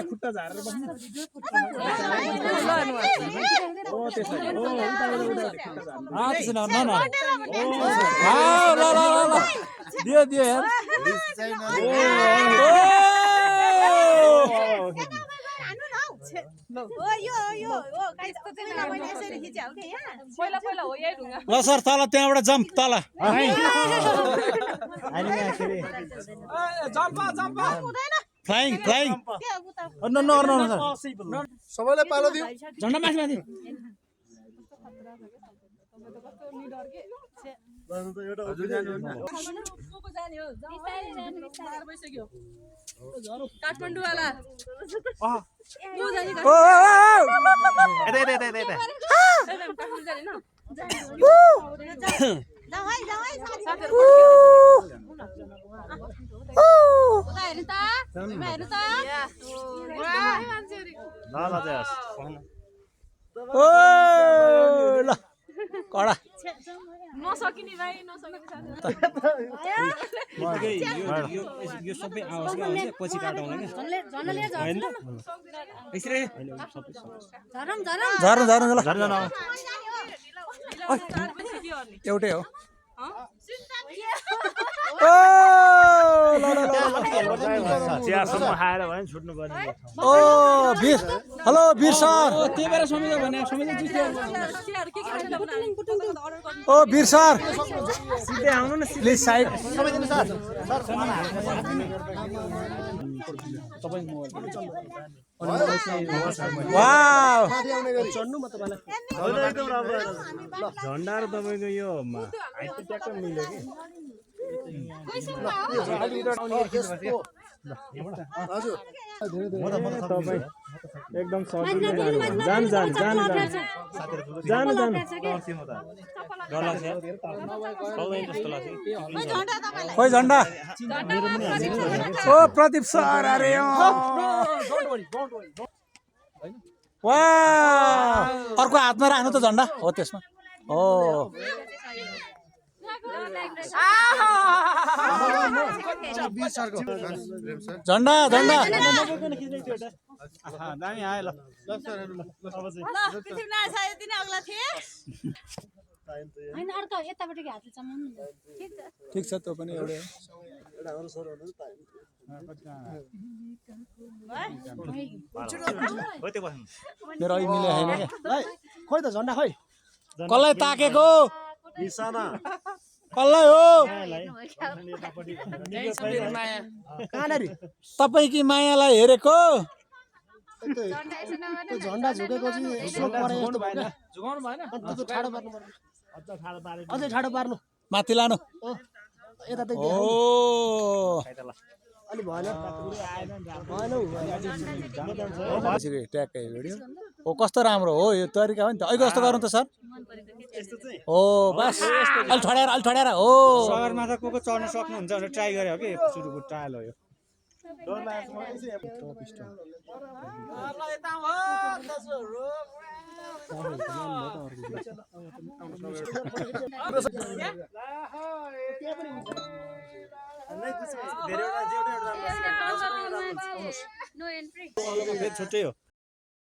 खुट्टा झारेर बस्नु दियो दियो यार ल सर तल त्यहाँबाट जम्प तल फ्लाइङ फ्लाइङ नगर्नु सर सबैलाई पालो दियो झन्डा माथि माथि काठमाडौँ वाला ल कडा नसकिने भाइ नसकिने यो सबै आवाज पछि काटौँला क्या एउटै हो ओ वीर हेलो वीर सर त्यही भएर समित भने समित ओ वीर सर सिधै आउनु न प्लिज साइड वाउ झन्डा र तपाईँको यो हाइट ट्याक्क मिल्यो कि एकदम सजिलो जानु जानु जानु जानु जानु खोइ झन्डा ओ प्रदीप सर अरे वाह अर्को हातमा राख्नु त झन्डा हो त्यसमा हो झन्डा झन्डा दामी आयो ल ठिक छ त्यो पनि एउटै मेरो अहिले मिले होइन क्या खोइ त झन्डा खोइ कसलाई ताकेको कसलाई हो तपाईँकी मायालाई हेरेको झन्डा झुकेको चाहिँ अझै ठाडो पार्नु माथि लानु यता त ओ अलि भएन ट्याक्कै भिडियो हो कस्तो राम्रो हो यो तरिका हो नि त अहिले कस्तो गर्नु त सर हो बस अलि ठड्याएर हो सगरमाथा को चढ्न सक्नुहुन्छ भनेर ट्राई गरे हो कि सुरुको ट्रायल हो यो छुट्टै हो